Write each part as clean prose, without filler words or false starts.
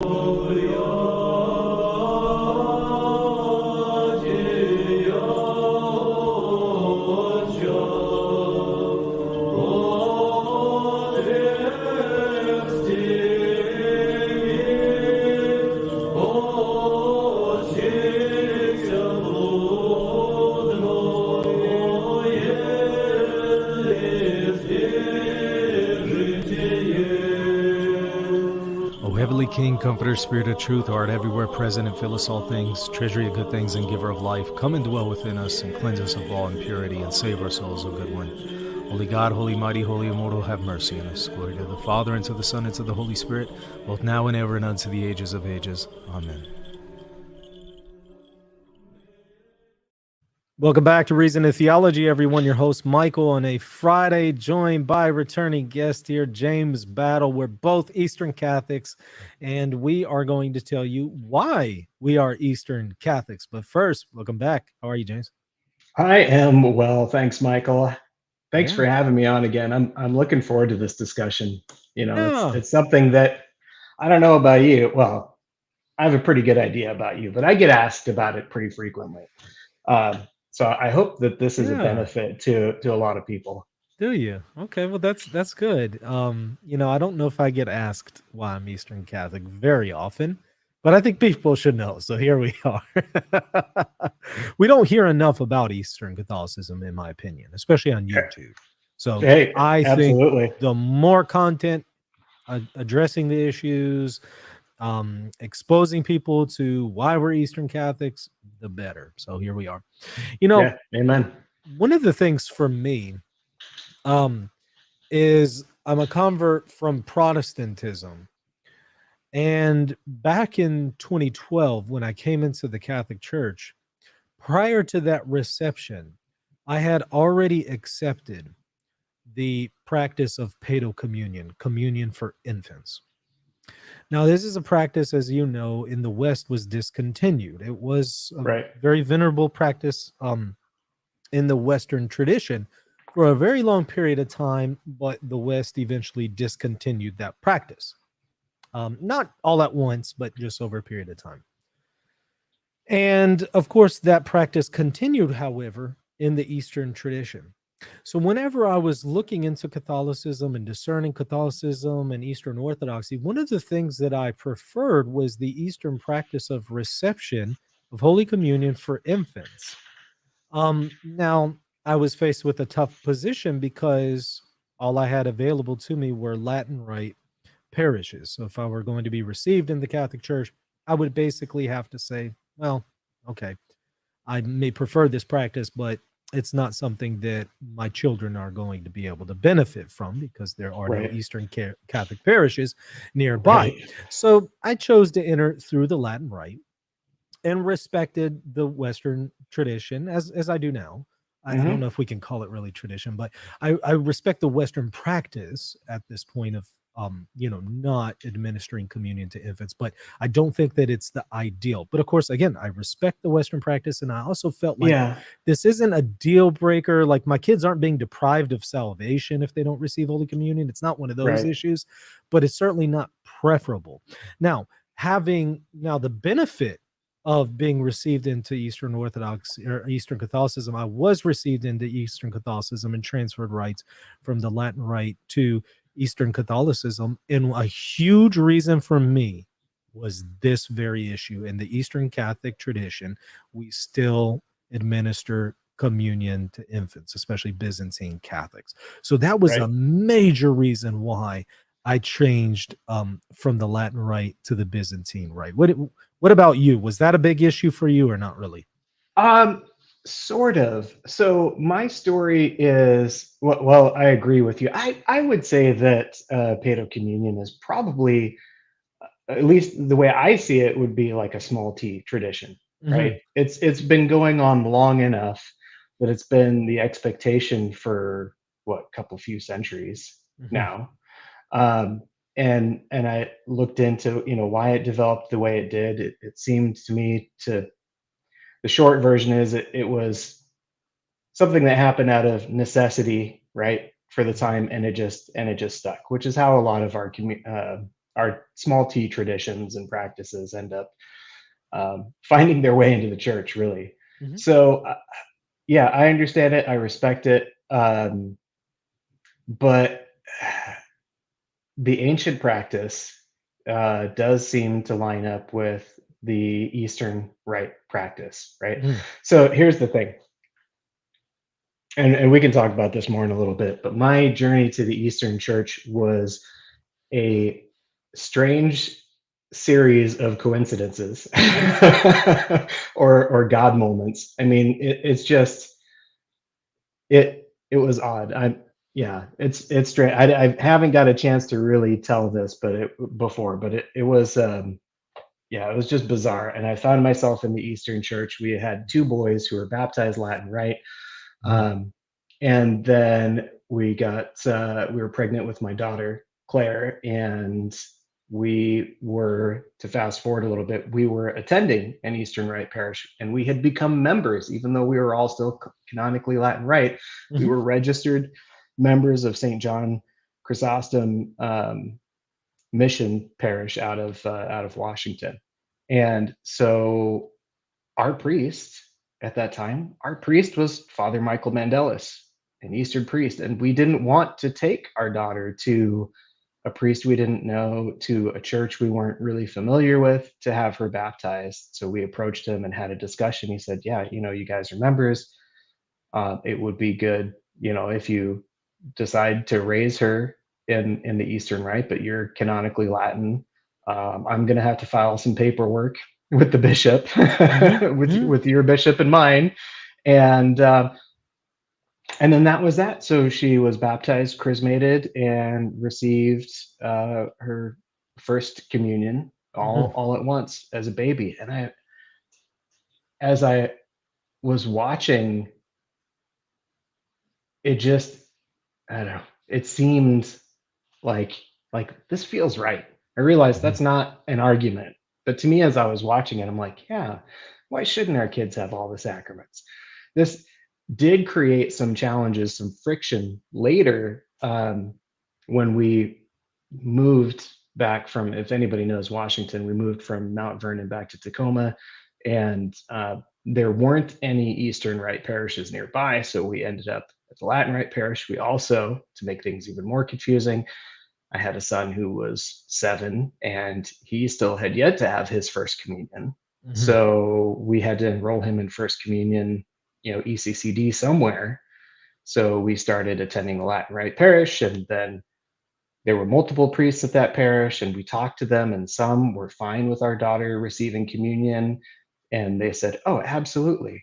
O heavenly King, Comforter, Spirit of Truth, art everywhere present and fill us all things, treasury of good things and giver of life, come and dwell within us and cleanse us of all impurity and save our souls, O good one. Holy God, holy mighty, holy immortal, have mercy on us. Glory to the Father, and to the Son, and to the Holy Spirit, both now and ever and unto the ages of ages. Amen. Welcome back to Reason and Theology, everyone. Your host, Michael, on a Friday, joined by returning guest here, James Battle. We're both Eastern Catholics, and we are going to tell you why we are Eastern Catholics. But first, welcome back. How are you, James? I am well, thanks, Michael. Thanks for having me on again. I'm looking forward to this discussion. It's something that I don't know about you. Well, I have a pretty good idea about you, but I get asked about it pretty frequently. So I hope that this is a benefit to a lot of people. Do you? Okay, well that's good. I don't know if I get asked why I'm Eastern Catholic very often, but I think people should know. So here we are. We don't hear enough about Eastern Catholicism, in my opinion, especially on YouTube. So I think the more content addressing the issues, exposing people to why we're Eastern Catholics, the better. So here we are. Amen. One of the things for me is I'm a convert from Protestantism. And back in 2012, when I came into the Catholic Church, prior to that reception, I had already accepted the practice of paedo communion, communion for infants. Now, this is a practice, as you know, in the West was discontinued. It was a very venerable practice in the Western tradition for a very long period of time, but the West eventually discontinued that practice. Not all at once, but just over a period of time. And of course, that practice continued, however, in the Eastern tradition. So whenever I was looking into Catholicism and discerning Catholicism and Eastern Orthodoxy, one of the things that I preferred was the Eastern practice of reception of Holy Communion for infants. Now, I was faced with a tough position because all I had available to me were Latin Rite parishes. So if I were going to be received in the Catholic Church, I would basically have to say, well, okay, I may prefer this practice, but it's not something that my children are going to be able to benefit from because there are no Eastern Catholic parishes nearby. So I chose to enter through the Latin Rite and respected the Western tradition as I do now. I don't know if we can call it really tradition, but I respect the Western practice at this point of not administering communion to infants, but I don't think that it's the ideal. But of course, again, I respect the Western practice, and I also felt like this isn't a deal breaker. Like my kids aren't being deprived of salvation if they don't receive Holy Communion. It's not one of those issues, but it's certainly not preferable. Now, having the benefit of being received into Eastern Orthodox or Eastern Catholicism, I was received into Eastern Catholicism and transferred rights from the Latin Rite to Eastern Catholicism. And a huge reason for me was this very issue. In the Eastern Catholic tradition, we still administer communion to infants, especially Byzantine Catholics. So that was a major reason why I changed from the Latin Rite to the Byzantine Rite. What about you? Was that a big issue for you or not really? Sort of. So my story is, well, I agree with you. I would say that paedo communion is probably, at least the way I see it, would be like a small t tradition, right? It's been going on long enough that it's been the expectation for a few centuries now. And I looked into why it developed the way it did. It seemed to me the short version is it was something that happened out of necessity, right, for the time, and it just stuck, which is how a lot of our our small t traditions and practices end up finding their way into the church, really. Mhm. So, yeah, I understand it. I respect it. But the ancient practice does seem to line up with the Eastern Rite practice, right? Mhm. So here's the thing, and we can talk about this more in a little bit, but my journey to the Eastern Church was a strange series of coincidences or God moments. I mean, it's just it was odd. Yeah, it's strange. I haven't got a chance to really tell this, but before, but it was yeah, it was just bizarre. And I found myself in the Eastern Church. We had two boys who were baptized Latin Rite, Mhm. and then we were pregnant with my daughter Claire, and we were, to fast forward a little bit, we were attending an Eastern Rite parish, and we had become members, even though we were all still canonically Latin Rite. We Mhm. were registered members of St. John Chrysostom Mission Parish out of Washington, and so our priest at that time, our priest was Father Michael Mandelis, an Eastern priest, and we didn't want to take our daughter to a priest we didn't know, to a church we weren't really familiar with, to have her baptized. So we approached him and had a discussion. He said, "Yeah, you guys are members. It would be good, if you decide to raise her in the Eastern Rite, but you're canonically Latin. I'm going to have to file some paperwork with the bishop, Mhm. Mhm. with your bishop in mind." And and then that was that. So she was baptized, chrismated, and received her first communion Mhm. all at once as a baby. And as I was watching, it just, I don't know, it seemed like this feels right. I realized Mhm. that's not an argument, but to me, as I was watching it, I'm like, yeah, why shouldn't our kids have all the sacraments? This did create some challenges, some friction later, when we moved back from, if anybody knows Washington, we moved from Mount Vernon back to Tacoma, and there weren't any Eastern Rite parishes nearby, so we ended up at the Latin Rite parish. We also, to make things even more confusing, I had a son who was 7, and he still had yet to have his first communion. Mhm. So we had to enroll him in first communion, ECCD somewhere. So we started attending the Latin Rite parish, and then there were multiple priests at that parish, and we talked to them, and some were fine with our daughter receiving communion. And they said, "Oh, absolutely.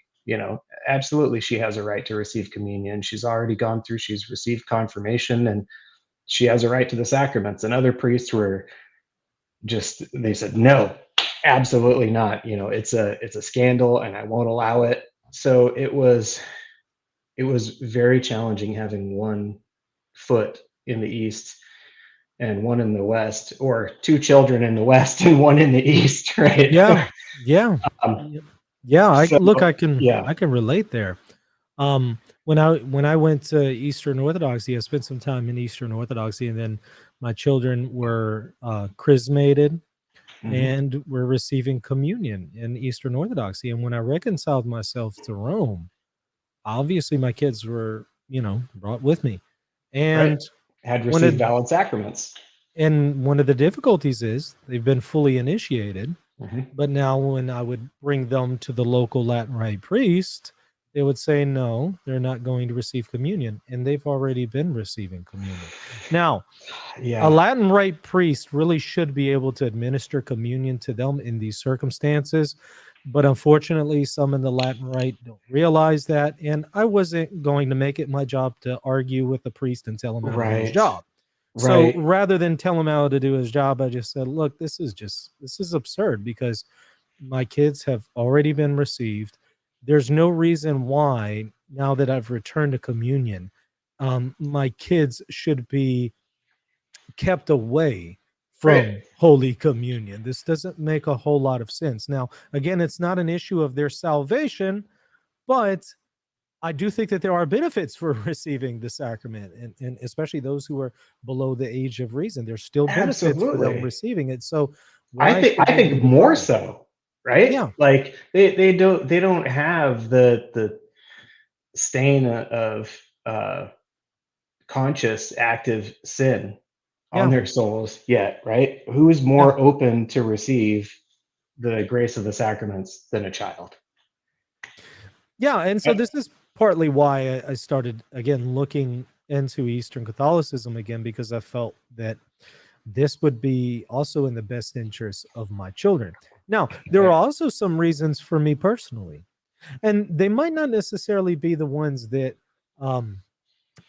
Absolutely, she has a right to receive communion. She's received confirmation, and she has a right to the sacraments." And other priests were just, they said, "No, absolutely not. It's a scandal, and I won't allow it." So it was very challenging having one foot in the East and one in the West, or two children in the West and one in the East, right? Yeah. Yeah. um, Yep. Yeah. I so look. I can. yeah. I can relate there. When I went to Eastern Orthodoxy, I spent some time in Eastern Orthodoxy, and then my children were chrismated Hmm. and were receiving communion in Eastern Orthodoxy. And when I reconciled myself to Rome, obviously my kids were, brought with me. Right. And Had one of received valid sacraments. one of the difficulties is they've been fully initiated, Hmm. but now when I would bring them to the local Latin Rite priest, they would say no, they're not going to receive communion, and they've already been receiving communion. Now, a Yeah. Latin Rite priest really should be able to administer communion to them in these circumstances. But unfortunately, some in the Latin Rite don't realize that. And I wasn't going to make it my job to argue with the priest and tell him how to do his Right. job. So Right. rather than tell him how to do his job, I just said, look, this is absurd because my kids have already been received. There's no reason why, now that I've returned to communion, my kids should be kept away Right. from Holy Communion. This doesn't make a whole lot of sense. Now, again, it's not an issue of their salvation, but I do think that there are benefits for receiving the sacrament, and especially those who are below the age of reason. There's still benefits for them Absolutely. receiving it. So I why think should I we think be more deprived? so, right? Yeah, Like they don't have the stain of uh, conscious active sin on yeah, their souls yet, right? Who is yeah, more open to receive the grace of the sacraments than a child? yeah. And so this is partly why I started again looking into Eastern Catholicism again, because I felt that this would be also in the best interest of my children. Now, there are Right. also some reasons for me personally, and they might not necessarily be the ones that um,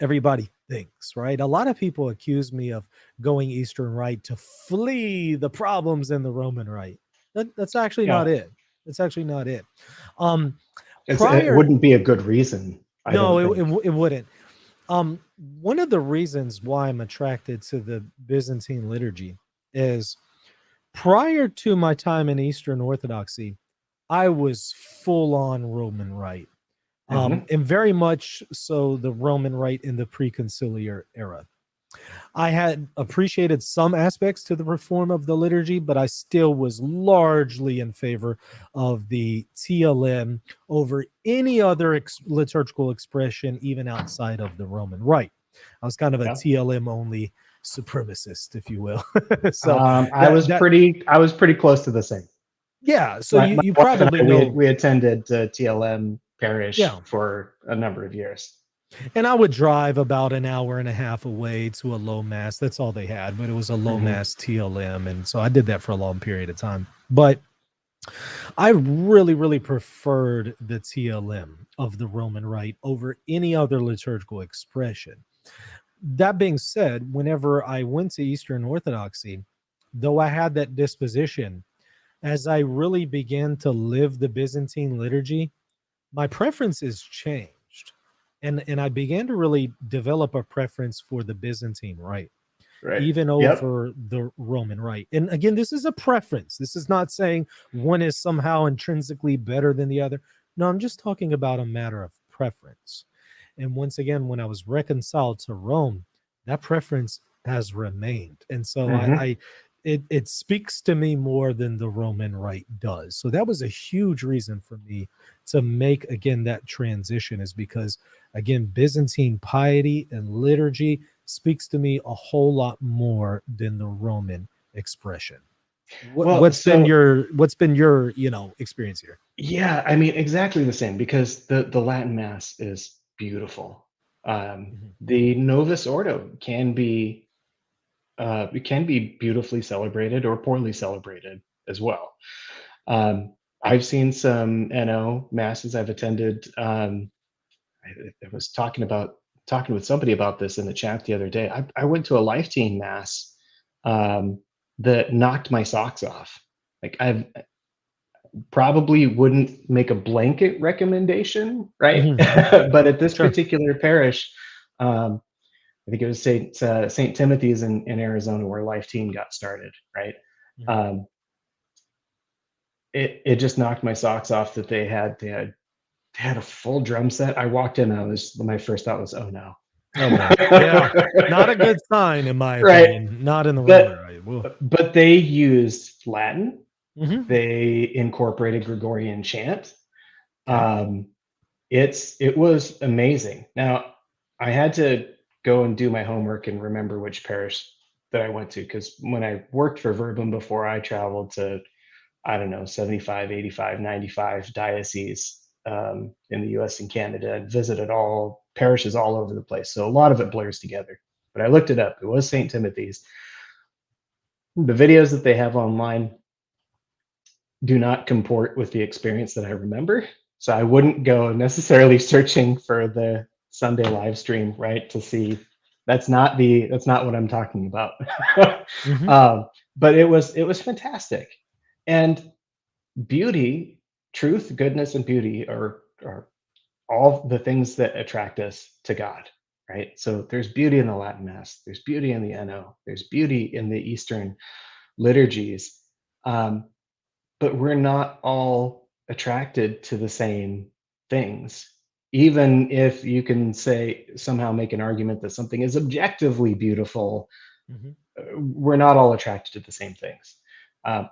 everybody thinks, right? A lot of people accuse me of going Eastern Rite to flee the problems in the Roman Rite. That's actually not Yeah. it. That's actually not it. Um, It prior, wouldn't be a good reason, I no, don't think. it wouldn't. Um, one of the reasons why I'm attracted to the Byzantine liturgy is prior to my time in Eastern Orthodoxy, I was full on Roman Rite, Hmm. and very much so the Roman Rite in the preconciliar era. I had appreciated some aspects to the reform of the liturgy, but I still was largely in favor of the TLM over any other liturgical expression, even outside of the Roman Rite. I was kind of a Yeah. TLM only supremacist, if you will. So that I was pretty close to the same. yeah. So My you wife and probably I, know, we attended TLM parish yeah. for a number of years. And I would drive about an hour and a half away to a low mass. That's all they had, but it was a low Hmm. mass TLM. And so I did that for a long period of time. But I really, really preferred the TLM of the Roman Rite over any other liturgical expression. That being said, whenever I went to Eastern Orthodoxy, though I had that disposition, as I really began to live the Byzantine liturgy, my preferences changed. And I began to really develop a preference for the Byzantine Rite, Right. even Yep. over the Roman Rite. And again, this is a preference. This is not saying one is somehow intrinsically better than the other. No, I'm just talking about a matter of preference. And once again, when I was reconciled to Rome, that preference has remained. And so Hmm. it speaks to me more than the Roman Rite does. So that was a huge reason for me to make again that transition, is because again, Byzantine piety and liturgy speaks to me a whole lot more than the Roman expression. Well, so What's been your experience here? yeah, I mean exactly the same because the Latin Mass is beautiful. Mhm. The Novus Ordo it can be beautifully celebrated or poorly celebrated as well. Um, I've seen some NO masses I've attended. I was talking with somebody about this in the chat the other day. I went to a Life Teen mass um, that knocked my socks off. Like I've probably wouldn't make a blanket recommendation, right? Mhm. But at this Sure. particular parish, um, I think it was Saint Timothy's in Arizona where Life Teen got started, right? Mhm. Um, it just knocked my socks off that they had a full drum set. I walked in, my first thought was, oh no. Oh boy. Yeah. Not a good sign, in my Right. opinion. Not in the Roman But Rite. Whoa. they used Latin. Hmm. They incorporated Gregorian chant. Okay. Um, it was amazing. Now I had to go and do my homework and remember which parish that I went to because when I worked for Verbum before, I traveled to I don't know 75, 85, 95 dioceses in the U.S. and Canada and visited all parishes all over the place. So a lot of it blurs together. But I looked it up. It was St. Timothy's. The videos that they have online do not comport with the experience that I remember. So I wouldn't go necessarily searching for the Sunday live stream, right? To see that's not what I'm talking about. Hmm. um, but it was fantastic, and beauty, truth, goodness, and beauty are all the things that attract us to God, right? So there's beauty in the Latin Mass, there's beauty in the NO, there's beauty in the Eastern liturgies. Um, but we're not all attracted to the same things. even if you can say somehow make an argument that something is objectively beautiful, Mhm. we're not all attracted to the same things.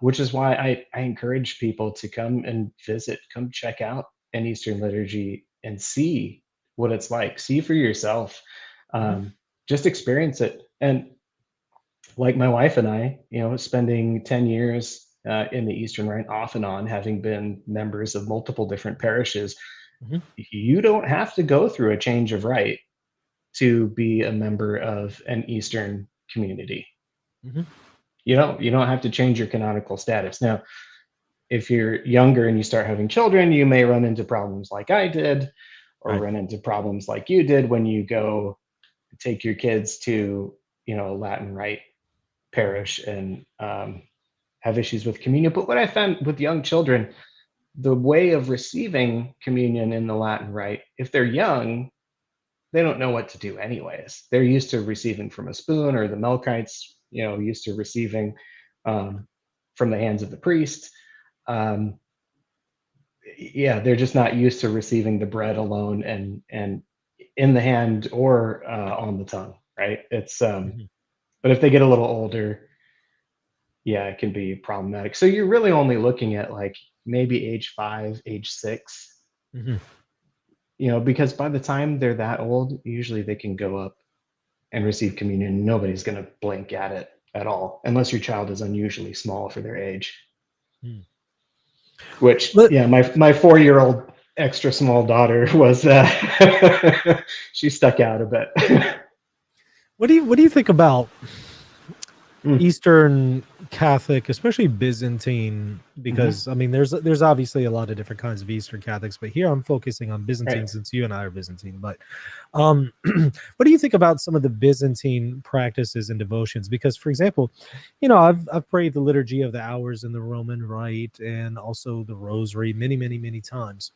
Which is why I encourage people to come and visit, come check out an Eastern liturgy and see what it's like. See for yourself. Mhm. Just experience it. And like my wife and I, spending 10 years in the Eastern Rite off and on, having been members of multiple different parishes, Mhm. you don't have to go through a change of rite to be a member of an Eastern community. Mhm. You don't have to change your canonical status. Now, if you're younger and you start having children, you may run into problems like I did, or Right. run into problems like you did when you go take your kids to, a Latin Rite parish and have issues with communion. But what I found with young children, the way of receiving communion in the Latin Rite, if they're young, they don't know what to do anyways. They're used to receiving from a spoon, or the Melkites, used to receiving um, from the hands of the priest. Um, yeah, they're just not used to receiving the bread alone and in the hand or on the tongue, right? It's Mhm. but if they get a little older, yeah, it can be problematic. So you're really only looking at like maybe age 5, age 6, Mhm. because by the time they're that old, usually they can go up and receive communion. Nobody's going to blink at it at all, unless your child is unusually small for their age. Mm. Which, Let yeah, my 4-year-old extra small daughter was, she stuck out a bit. what do you think about Mm, Eastern Catholic, especially Byzantine? mhm. Because I mean, there's obviously a lot of different kinds of Eastern Catholics, but here I'm focusing on Byzantine Right. since you and I are Byzantine. But what do you think about some of the Byzantine practices and devotions? Because, for example, I've prayed the Liturgy of the Hours in the Roman Rite and also the Rosary many, many, many times.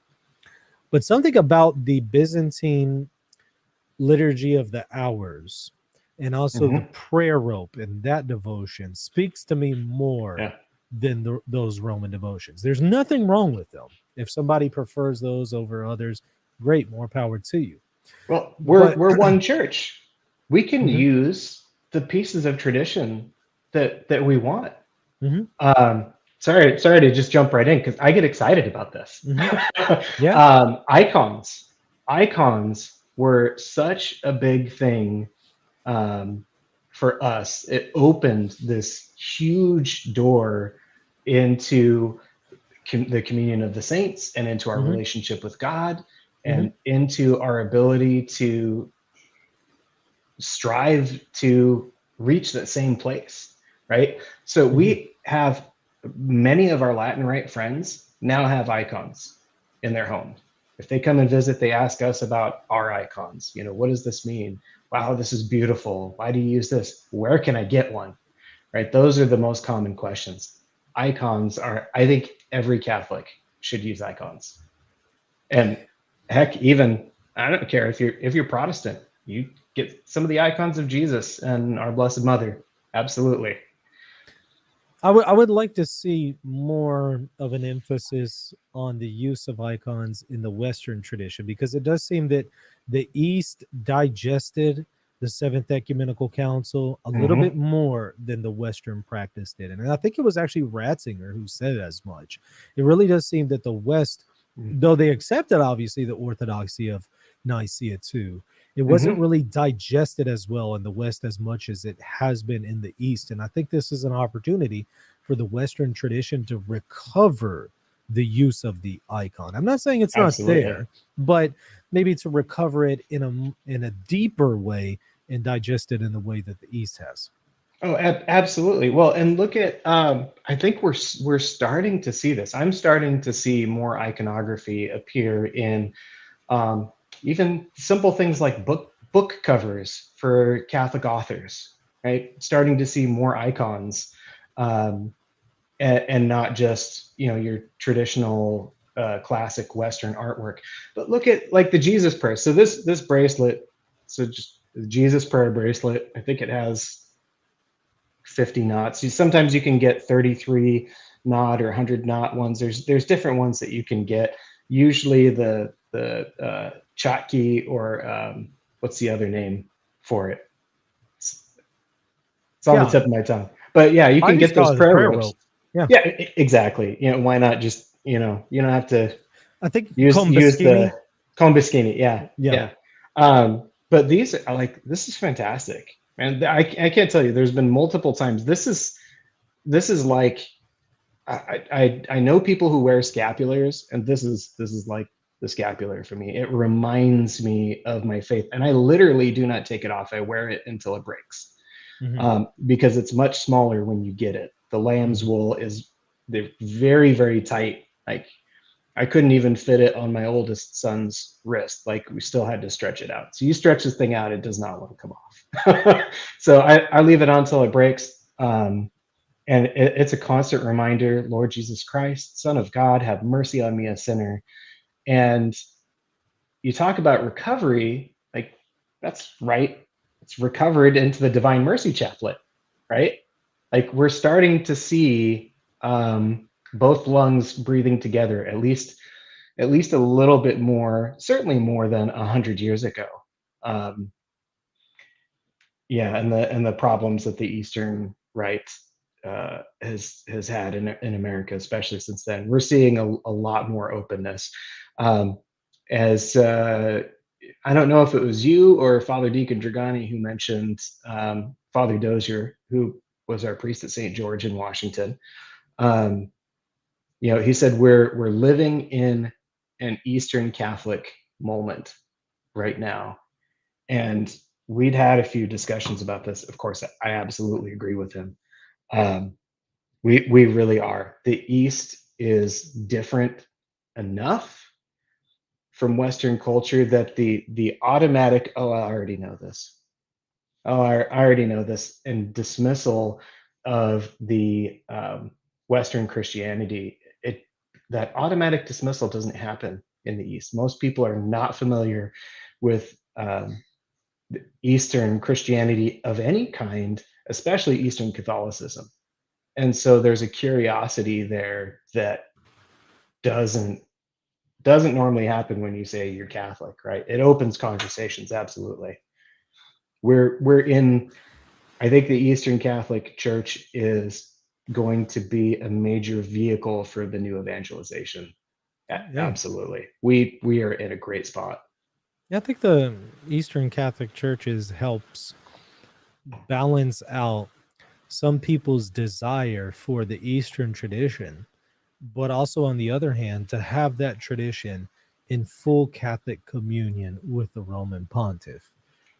But something about the Byzantine Liturgy of the Hours and also the Mhm. prayer rope and that devotion speaks to me more Yeah. than those Roman devotions. There's nothing wrong with them. If somebody prefers those over others, great, more power to you. Well, we're But we're one church. We can Mhm, use the pieces of tradition that we want. mhm, Um, sorry to just jump right in because I get excited about this. mhm. Yeah. Icons, icons were such a big thing um, for us. It opened this huge door into the communion of the saints and into our Mhm, relationship with God mhm, and into our ability to strive to reach that same place, right? So mhm, we have many of our Latin Rite friends now have icons in their home. If they come and visit, they ask us about our icons. What does this mean? Wow, this is beautiful. Why do you use this? Where can I get one? Right? Those are the most common questions. Icons are, I think every Catholic should use icons. And heck, even I don't care if you're Protestant, you get some of the icons of Jesus and our Blessed Mother. Absolutely. I would like to see more of an emphasis on the use of icons in the Western tradition because it does seem that the East digested the Seventh Ecumenical Council a little bit Hmm. more than the Western practice did. And I think it was actually Ratzinger who said as much. It really does seem that the West, though they accepted obviously the orthodoxy of Nicaea too, it wasn't Hmm. really digested as well in the West as much as it has been in the East. And I think this is an opportunity for the Western tradition to recover the use of the icon. I'm not saying it's not Absolutely. there, but maybe to recover it in a deeper way and digest it in the way that the East has. Oh, absolutely. Well, and look at I think we're starting to see this. I'm starting to see more iconography appear in um, even simple things like book covers for Catholic authors, right? Starting to see more icons um, and not just your traditional classic Western artwork. But look at like the Jesus prayer. So this bracelet, so just the Jesus prayer bracelet. I think it has 50 knots. Sometimes you can get 33 knot or 100 knot ones. There's different ones that you can get. Usually the Chotki, or what's the other name for it? It's on the Yeah, tip of my tongue. But yeah, you I can just get those call it a prayer prayer ropes. rope. Yeah, Yeah, exactly. Why not just, you don't have to I think use Combaskini. the Kombiskini. Yeah, Yeah, yeah. But these are like, this is fantastic. And I can't tell you, there's been multiple times. This is like, I know people who wear scapulars, and this is like the scapular for me. It reminds me of my faith, and I literally do not take it off. I wear it until it breaks, hmm because it's much smaller when you get it. The lamb's hmm wool is, they're very, very tight. Like, I couldn't even fit it on my oldest son's wrist. Like, we still had to stretch it out. So you stretch this thing out, it does not want to come off. So I leave it on until it breaks. And it's a constant reminder, Lord Jesus Christ, Son of God, have mercy on me, a sinner. And you talk about recovery, like, that's right. It's recovered into the Divine Mercy Chaplet, right? Like, we're starting to see both lungs breathing together, at least a little bit more, certainly more than 100 years ago. Um, yeah, and the problems that the Eastern Rite has had in America, especially since then, we're seeing a lot more openness. Um, as I don't know if it was you or Father Deacon Dragani who mentioned Father Dozier, who was our priest at St. George in Washington. Um, he said we're living in an Eastern Catholic moment right now, and we'd had a few discussions about this. Of course, I absolutely agree with him. Um, we really are. The East is different enough from Western culture that the automatic, oh, I already know this. Oh, I already know this, and dismissal of the Western Christianity. That automatic dismissal doesn't happen in the East. Most people are not familiar with Eastern Christianity of any kind, especially Eastern Catholicism. And so there's a curiosity there that doesn't doesn't normally happen when you say you're Catholic, right? It opens conversations, absolutely. We're in, I think the Eastern Catholic Church is going to be a major vehicle for the new evangelization. yeah. Absolutely. We are in a great spot. Yeah, I think the Eastern Catholic Churches helps balance out some people's desire for the Eastern tradition, but also on the other hand, to have that tradition in full Catholic communion with the Roman Pontiff.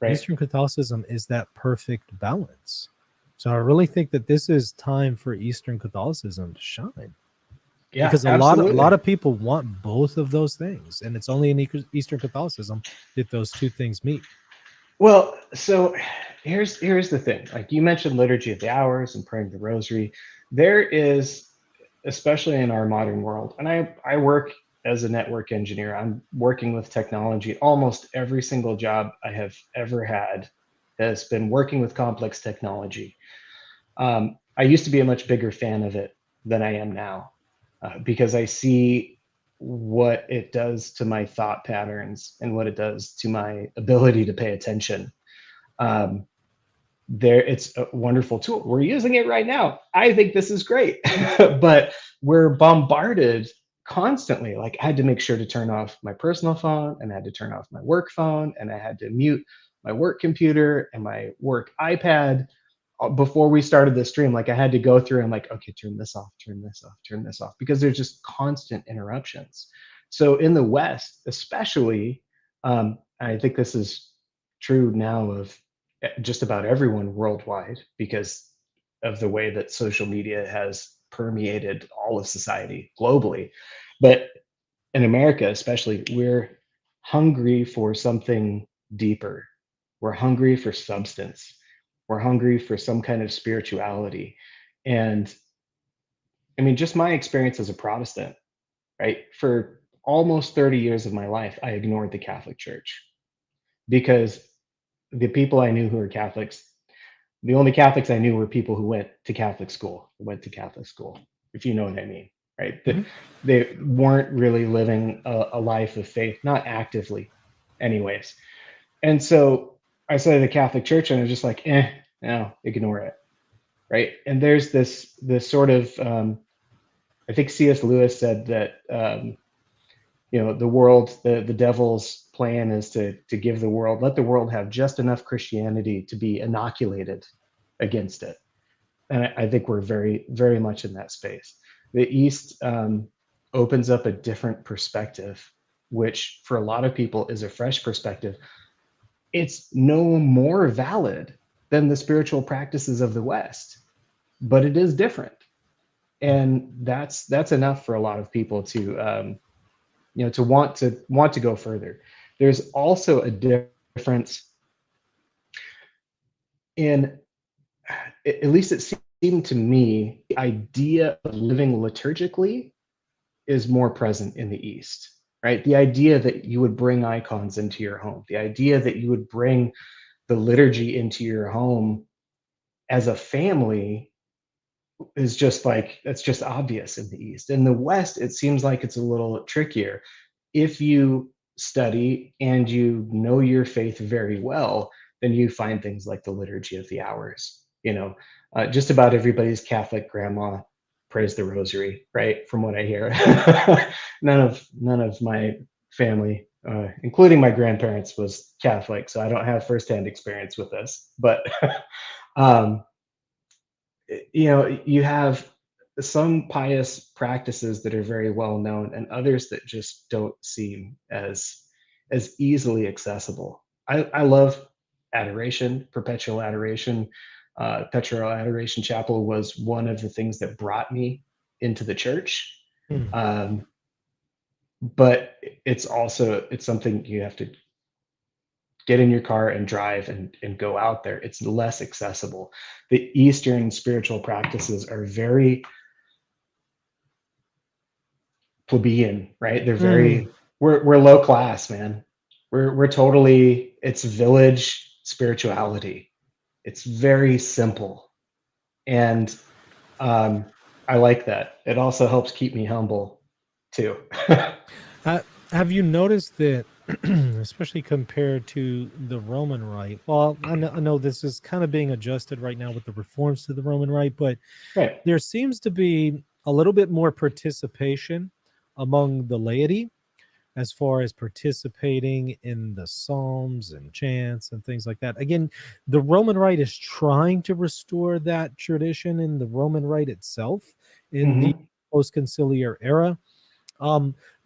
Right. Eastern Catholicism is that perfect balance. So I really think that this is time for Eastern Catholicism to shine, Yeah, because a lot absolutely. of people want both of those things, and it's only in Eastern Catholicism that those two things meet. Well, so here's the thing. Like, you mentioned liturgy of the hours and praying the rosary. There is, especially in our modern world, and I work as a network engineer. I'm working with technology. Almost every single job I have ever had has been working with complex technology. I used to be a much bigger fan of it than I am now, because I see what it does to my thought patterns and what it does to my ability to pay attention. Um, it's a wonderful tool. We're using it right now. I think this is great, but we're bombarded constantly. Like, I had to make sure to turn off my personal phone, and I had to turn off my work phone, and I had to mute my work computer and my work iPad before we started the stream. Like, I had to go through and, like, okay, turn this off, turn this off, turn this off, because there's just constant interruptions. So in the West, especially, I think this is true now of just about everyone worldwide, because of the way that social media has permeated all of society globally. But in America, especially, we're hungry for something deeper. We're hungry for substance. We're hungry for some kind of spirituality. And I mean, just my experience as a Protestant, right? For almost 30 years of my life, I ignored the Catholic Church, because the people I knew who were Catholics, the only Catholics I knew were people who went to Catholic school, if you know what I mean, right? Mhm. They weren't really living a life of faith, not actively. anyways. And so I studied the Catholic Church, and I was just like, no, ignore it, right? And there's this sort of I think C.S. Lewis said that the world, the devil's plan is to give the world, let the world have just enough Christianity to be inoculated against it. And I think we're very, very much in that space. The East opens up a different perspective, which for a lot of people is a fresh perspective. It's no more valid than the spiritual practices of the West, but it is different. And that's enough for a lot of people to to want to go further. There's also a difference in, at least it seemed to me, the idea of living liturgically is more present in the East, right? The idea that you would bring icons into your home, the idea that you would bring the liturgy into your home as a family is just like, that's just obvious in the East. In the West, it seems like it's a little trickier. If you study and you know your faith very well, then you find things like the Liturgy of the Hours. Just about everybody's Catholic grandma prays the Rosary, right? From what I hear, none of my family, including my grandparents, was Catholic, so I don't have firsthand experience with this. But um, you have some pious practices that are very well known and others that just don't seem as easily accessible. I love adoration, perpetual adoration. Perpetual Adoration Chapel was one of the things that brought me into the church. Hmm. But it's something you have to get in your car and drive and go out there. It's less accessible. The Eastern spiritual practices are very plebeian, right? They're Hmm. very, we're low class, man. We're totally, it's village spirituality. It's very simple. And I like that. It also helps keep me humble too. Uh, have you noticed that, especially compared to the Roman Rite? Well, I know this is kind of being adjusted right now with the reforms to the Roman Rite, but Right. there seems to be a little bit more participation among the laity as far as participating in the psalms and chants and things like that. Again, the Roman Rite is trying to restore that tradition in the Roman Rite itself in the Hmm. post-conciliar era.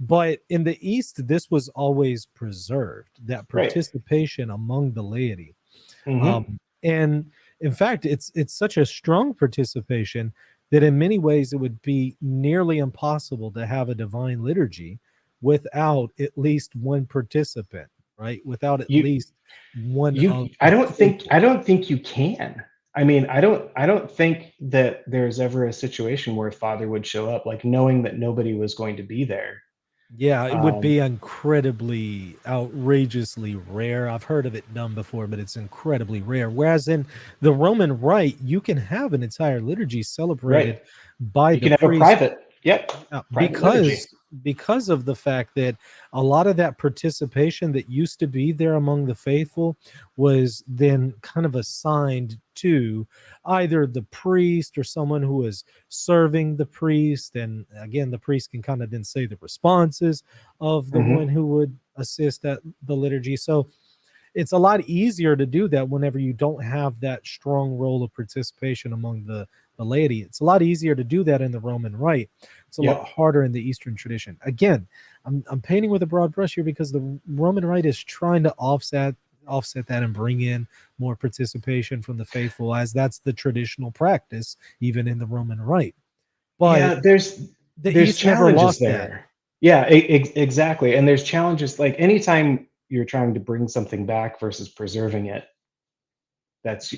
But in the East, this was always preserved, that Right. participation among the laity. Hmm. And in fact, it's such a strong participation that in many ways it would be nearly impossible to have a divine liturgy without at least one participant, right? Without at You least one you of I the don't think faithful. you can. I mean, I don't think that there's ever a situation where Father would show up like knowing that nobody was going to be there. Yeah, it would Um, be incredibly outrageously rare. I've heard of it done before, but it's incredibly rare. Whereas in the Roman Rite, you can have an entire liturgy right. celebrated by You the can have a priest. private, yep, Yeah, private liturgy. because of the fact that a lot of that participation that used to be there among the faithful was then kind of assigned to either the priest or someone who was serving the priest, and again the priest can kind of then say the responses of the one Hmm. who would assist at the liturgy. So it's a lot easier to do that whenever you don't have that strong role of participation among the laity. It's a lot easier to do that in the Roman Rite. It's a lot Yep. harder in the Eastern tradition. Again, I'm painting with a broad brush here because the Roman Rite is trying to offset that and bring in more participation from the faithful, as that's the traditional practice even in the Roman Rite. But Yeah, the there's East never challenges lost that. there. Yeah, exactly. And there's challenges like anytime you're trying to bring something back versus preserving it,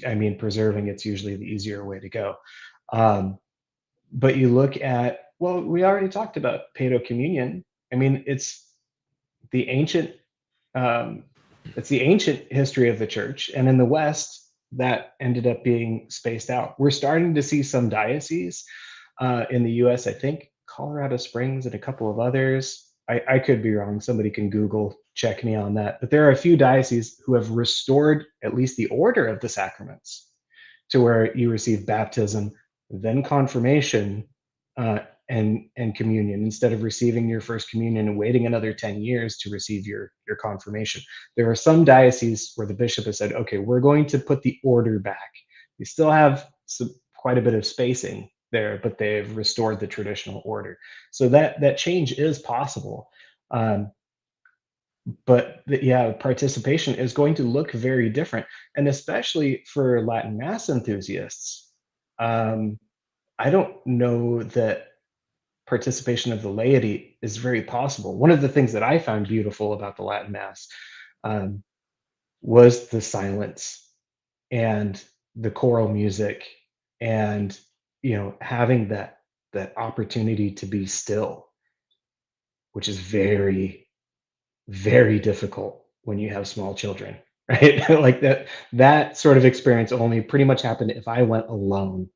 I mean, preserving it's usually the easier way to go. Um, but you look at, well, we already talked about Paedo Communion. I mean, the ancient um, it's the ancient history of the church, and in the West, that ended up being spaced out. We're starting to see some dioceses in the U.S. I think Colorado Springs and a couple of others. I could be wrong. Somebody can Google check me on that. But there are a few dioceses who have restored at least the order of the sacraments to where you receive baptism, then confirmation, and communion instead of receiving your first communion and waiting another 10 years to receive your confirmation. There are some dioceses where the bishop has said, okay, we're going to put the order back. You still have quite a bit of spacing there, but they've restored the traditional order. So that change is possible. Um, but yeah, participation is going to look very different, and especially for Latin Mass enthusiasts, um, I don't know that participation of the laity is very possible. One of the things that I found beautiful about the Latin Mass um, was the silence and the choral music, and having that opportunity to be still, which is very, very difficult when you have small children, right? Like that sort of experience only pretty much happened if I went alone,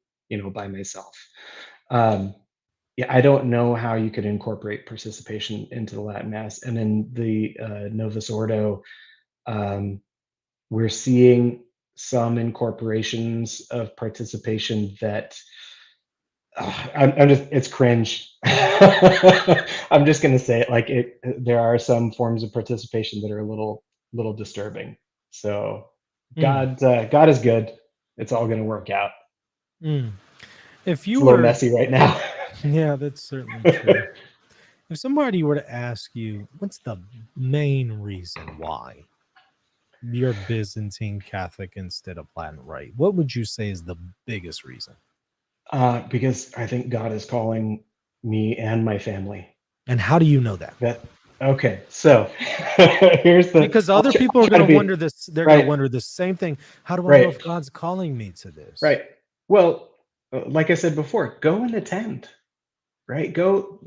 by myself. Um, yeah, I don't know how you could incorporate participation into the Latin Mass. And in the Novus Ordo, um, we're seeing some incorporations of participation that I'm just, it's cringe. I'm just gonna say it like it. There are some forms of participation that are a little disturbing. So Mm, God is good. It's all gonna work out. mm. If It's you a little were, messy right now. yeah, that's certainly true. If somebody were to ask you, what's the main reason why you're Byzantine Catholic instead of Latin Rite, what would you say is the biggest reason? Because I think God is calling me and my family. And how do you know that? That okay. So here's the. Because I'll other people I'll are try going to to be wonder this. They're going to right. wonder the same thing. How do I know if Right. God's calling me to this? Right. Well, like I said before, go and attend. Right? Go.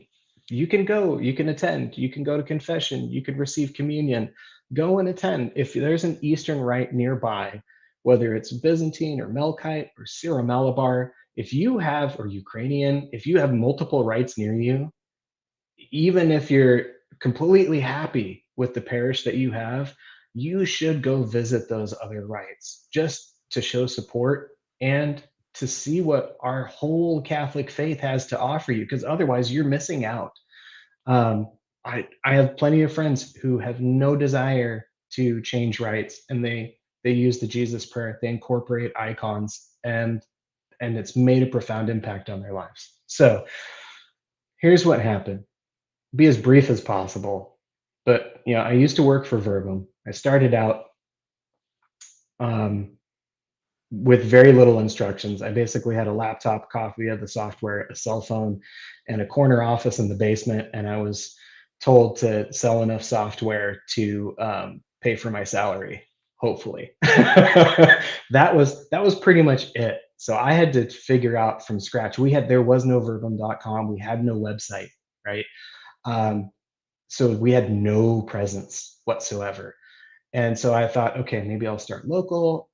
You can go. You can attend. You can go to confession. You can receive communion. Go and attend. If there's an Eastern Rite nearby, whether it's Byzantine or Melkite or Syro-Malabar, if you have, or Ukrainian, if you have multiple rites near you, even if you're completely happy with the parish that you have, you should go visit those other rites just to show support and to see what our whole Catholic faith has to offer you, because otherwise you're missing out. Um, I have plenty of friends who have no desire to change rites, and they use the Jesus prayer. They incorporate icons, and it's made a profound impact on their lives. So here's what happened. Be as brief as possible. But I used to work for Verbum. I started out um, with very little instructions. I basically had a laptop, copy of the software, a cell phone, and a corner office in the basement. And I was told to sell enough software to pay for my salary. Hopefully, that was pretty much it. So I had to figure out from scratch. There was no verbum.com. We had no website, right? Um, so we had no presence whatsoever. And so I thought, okay, maybe I'll start local.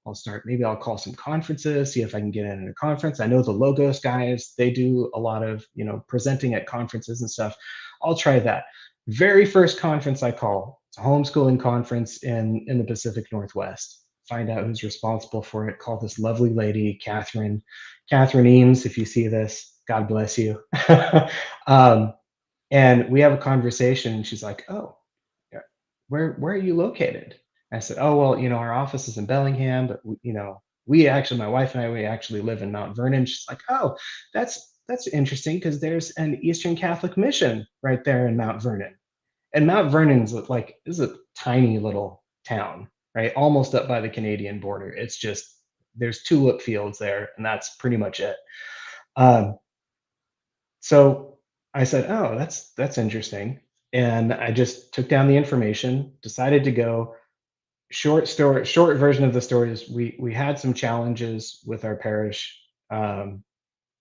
Maybe I'll call some conferences, see if I can get in a conference. I know the Logos guys, they do a lot of, presenting at conferences and stuff. I'll try that. Very first conference I call, it's a homeschooling conference in the Pacific Northwest. Find out who's responsible for it. Call this lovely lady, Catherine Eames. If you see this, God bless you. um, and we have a conversation, and she's like, "Oh, yeah, where are you located?" I said, "Oh, well, our office is in Bellingham, but we actually, my wife and I, we actually live in Mount Vernon." She's like, "Oh, that's interesting because there's an Eastern Catholic mission right there in Mount Vernon." And Mount Vernon's like, this is a tiny little town, right? Almost up by the Canadian border. It's just there's tulip fields there, and that's pretty much it. Um, so I said, "Oh, that's interesting." And I just took down the information, decided to go. Short version of the story is we had some challenges with our parish,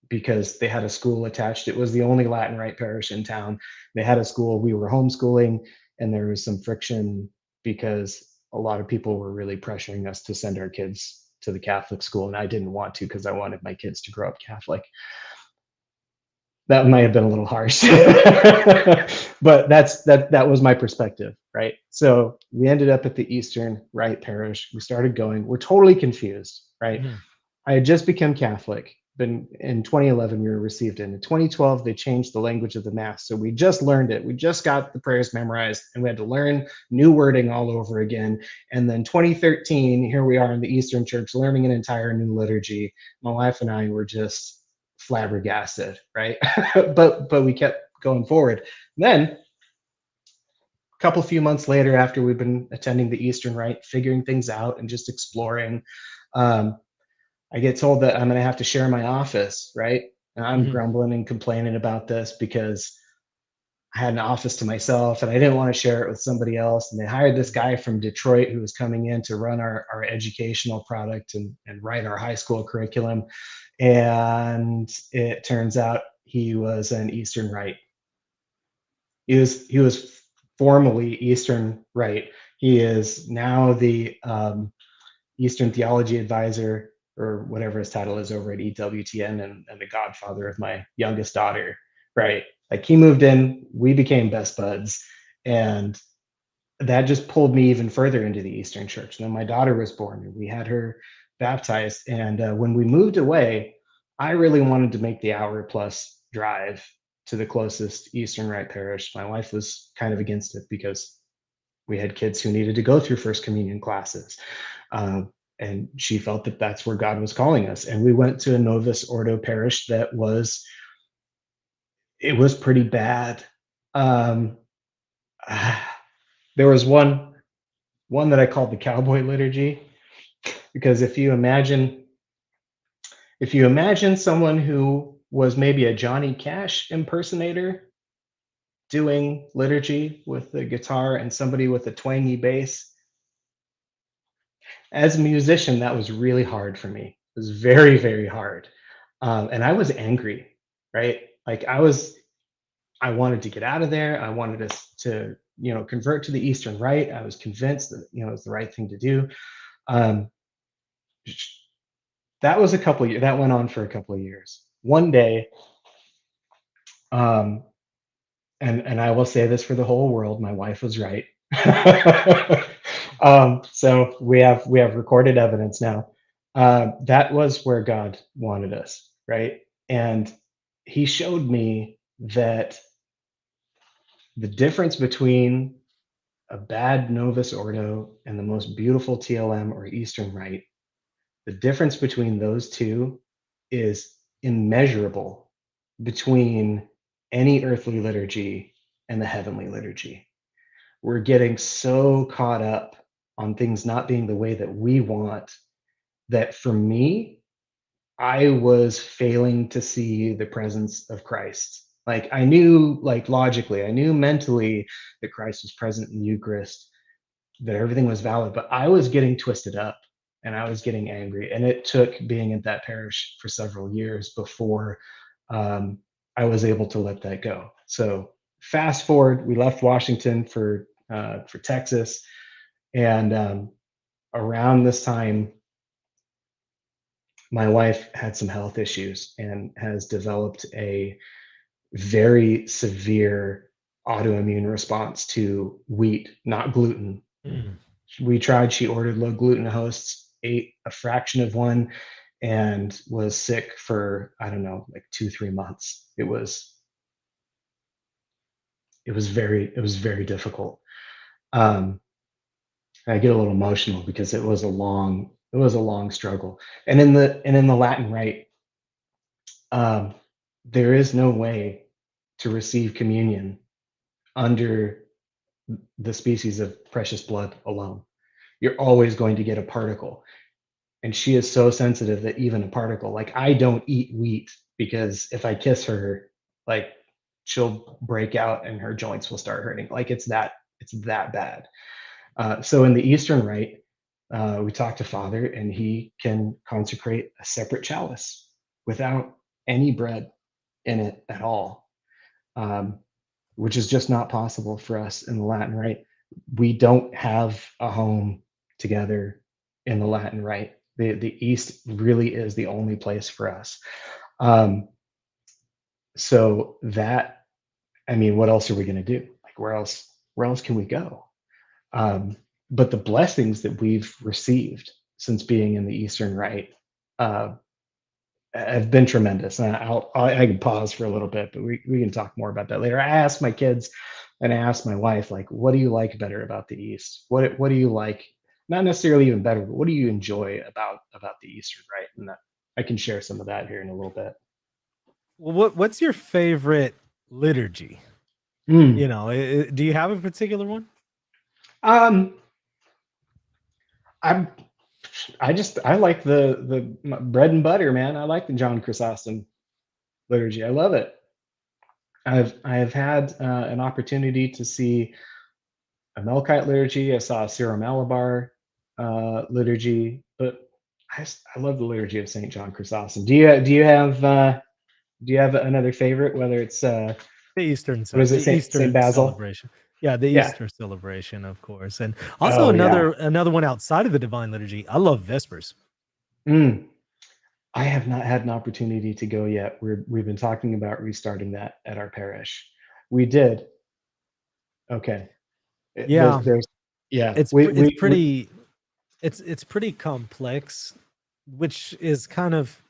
because they had a school attached. It was the only Latin Rite parish in town. They had a school. We were homeschooling, and there was some friction because a lot of people were really pressuring us to send our kids to the Catholic school, and I didn't want to because I wanted my kids to grow up Catholic. That might have been a little harsh, but that was my perspective, right? So we ended up at the Eastern Rite Parish. We started going. We're totally confused, right? Mhm. I had just become Catholic. Been in 2011, we were received in. In 2012, they changed the language of the Mass. So we just learned it. We just got the prayers memorized and we had to learn new wording all over again. And then 2013, here we are in the Eastern Church learning an entire new liturgy. My wife and I were just flabbergasted, right? but we kept going forward. And then a couple few months later, after we've been attending the Eastern Rite, figuring things out and just exploring, um, I get told that I'm going to have to share my office, right? And I'm Mhm. grumbling and complaining about this because I had an office to myself and I didn't want to share it with somebody else. And they hired this guy from Detroit who was coming in to run our educational product and write our high school curriculum. And it turns out he was an Eastern Rite. He was formerly Eastern Rite. He is now the Eastern Theology Advisor or whatever his title is over at EWTN and the godfather of my youngest daughter, right? Like he moved in, we became best buds. And that just pulled me even further into the Eastern Church. And then my daughter was born and we had her baptized. And when we moved away, I really wanted to make the hour plus drive to the closest Eastern Rite parish. My wife was kind of against it because we had kids who needed to go through First Communion classes. And she felt that that's where God was calling us. And we went to a Novus Ordo parish that was, it was pretty bad. Um, there was one that I called the cowboy liturgy because if you imagine someone who was maybe a Johnny Cash impersonator doing liturgy with the guitar and somebody with a twangy bass, as a musician, that was really hard for me. It was very, very hard. And I was angry, right? Like I wanted to get out of there. I wanted us to, convert to the Eastern Rite. I was convinced that, it was the right thing to do. Um, that was a couple years, that went on for a couple of years. One day, um, and I will say this for the whole world, my wife was right. So we have recorded evidence now. That was where God wanted us, right? And He showed me that the difference between a bad Novus Ordo and the most beautiful TLM or Eastern Rite, the difference between those two is immeasurable between any earthly liturgy and the heavenly liturgy. We're getting so caught up on things not being the way that we want that for me, I was failing to see the presence of Christ. Like I knew, like logically, I knew mentally that Christ was present in the Eucharist, that everything was valid, but I was getting twisted up and I was getting angry. And it took being at that parish for several years before um, I was able to let that go. So fast forward, we left Washington for Texas, and around this time, my wife had some health issues and has developed a very severe autoimmune response to wheat, not gluten. Mm. We tried, she ordered low gluten hosts, ate a fraction of one, and was sick for, I don't know, like 2, 3 months. It was very difficult. Um, I get a little emotional because it was a long struggle. And in the Latin Rite, um, there is no way to receive communion under the species of precious blood alone. You're always going to get a particle. And she is so sensitive that even a particle, like I don't eat wheat because if I kiss her, like she'll break out and her joints will start hurting. Like it's that bad. So in the Eastern Rite, we talk to Father, and he can consecrate a separate chalice without any bread in it at all, um, which is just not possible for us in the Latin Rite. We don't have a home together in the Latin Rite. The East really is the only place for us. Um, So that, I mean, what else are we going to do? Like, where else can we go? Um, but the blessings that we've received since being in the Eastern Rite uh, have been tremendous. And I can pause for a little bit, but we can talk more about that later. I asked my kids and I asked my wife, like, what do you like better about the East? What do you like? Not necessarily even better, but what do you enjoy about the Eastern Rite? And I can share some of that here in a little bit. Well, what's your favorite liturgy? Mm. Do you have a particular one? Um, I'm I like the bread and butter, man. I like the John Chrysostom liturgy. I love it. I have had an opportunity to see a Melkite liturgy. I saw a Syro-Malabar liturgy, but I love the liturgy of Saint John Chrysostom. Do you have another favorite? Whether it's what is The it, Saint Easter Basil? celebration. Yeah, the Yeah. Easter celebration, of course. And also Oh yeah. another one outside of the Divine Liturgy. I love Vespers. Mm. I have not had an opportunity to go yet. We've been talking about restarting that at our parish. We did. Okay. Yeah, There's yeah. it's We pretty it's pretty complex, which is kind of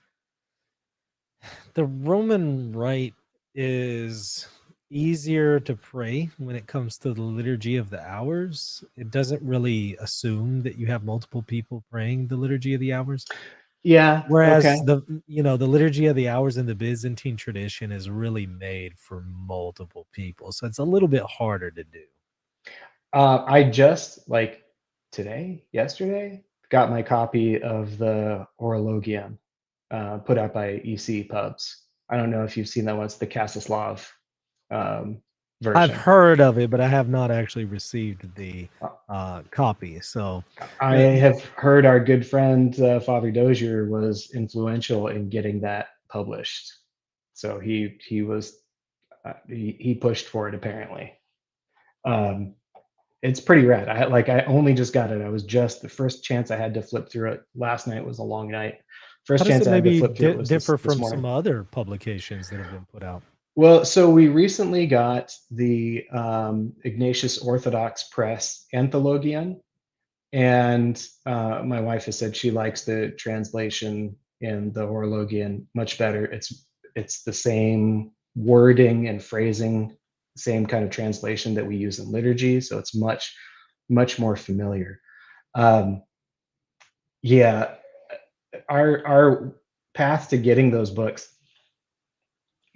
the Roman Rite is easier to pray when it comes to the liturgy of the hours. It doesn't really assume that you have multiple people praying the liturgy of the hours. Yeah. Okay. Whereas the liturgy of the hours in the Byzantine tradition is really made for multiple people. So it's a little bit harder to do. I just like yesterday, got my copy of the Orologium, put out by EC Pubs. I don't know if you've seen that one. It's the Kasislav um, I've version. heard of it, but I have not actually received the Uh, copy. So I uh, have heard our good friend Father Dozier was influential in getting that published. So he pushed for it apparently. Um, it's pretty rad. I only just got it. I was just the first chance I had to flip through it. Last night was a long night. how First does it chance I had to maybe flip through it was differ this from morning. some other publications that have been put out? Well, so we recently got the Ignatius Orthodox Press Anthologion, and my wife has said she likes the translation in the Horologion much better. It's the same wording and phrasing, same kind of translation that we use in liturgy, so it's much more familiar. Um, yeah, our path to getting those books.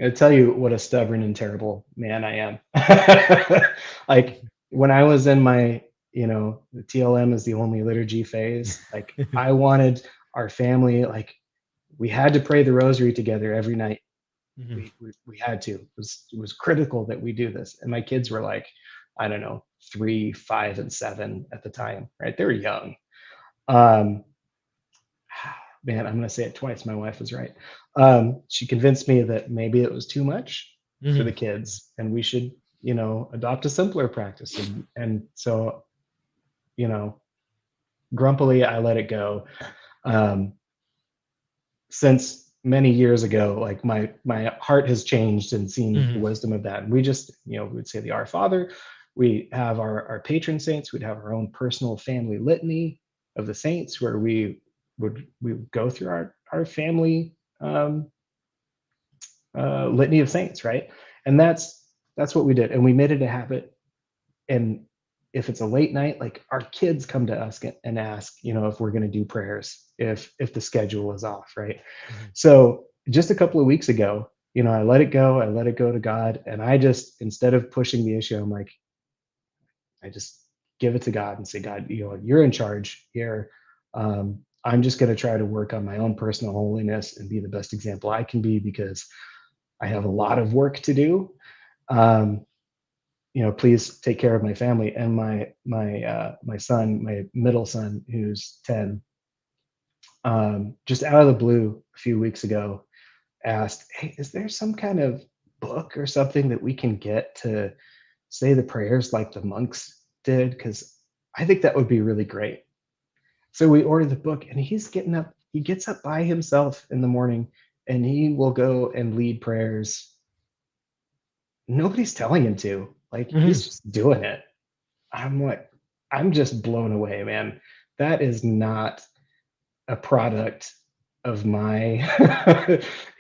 I'll tell you what a stubborn and terrible man I am. Like when I was in my, the TLM is the only liturgy phase. Like I wanted our family, like we had to pray the rosary together every night. Mhm. We had to. It was critical that we do this. And my kids were like, I don't know, 3, 5, and 7 at the time, right? They were young. Um, Man, I'm going to say it twice. My wife was right. She convinced me that maybe it was too much for the Mhm. kids, and we should, adopt a simpler practice. And so, you know, grumpily, I let it go. Um, since many years ago, like my heart has changed and seen the Mhm. wisdom of that. And we just, we would say the Our Father. We have our patron saints. We'd have our own personal family litany of the saints, where we would go through our family um, litany of saints, right? And that's what we did, and we made it a habit. And if it's a late night, like our kids come to us and ask, if we're going to do prayers, if the schedule is off, right? Mhm. So just a couple of weeks ago, I let it go. I let it go to God, and I just, instead of pushing the issue, I'm like, I just give it to God and say, God, you're in charge here. I'm just going to try to work on my own personal holiness and be the best example I can be, because I have a lot of work to do. Um, please take care of my family. And my son, my middle son, who's 10, just out of the blue a few weeks ago, asked, "Hey, is there some kind of book or something that we can get to say the prayers like the monks did? Because I think that would be really great." So we ordered the book, and he gets up by himself in the morning, and he will go and lead prayers nobody's telling him to. Like, Mhm. he's just doing it. I'm like, I'm just blown away, man. That is not a product of my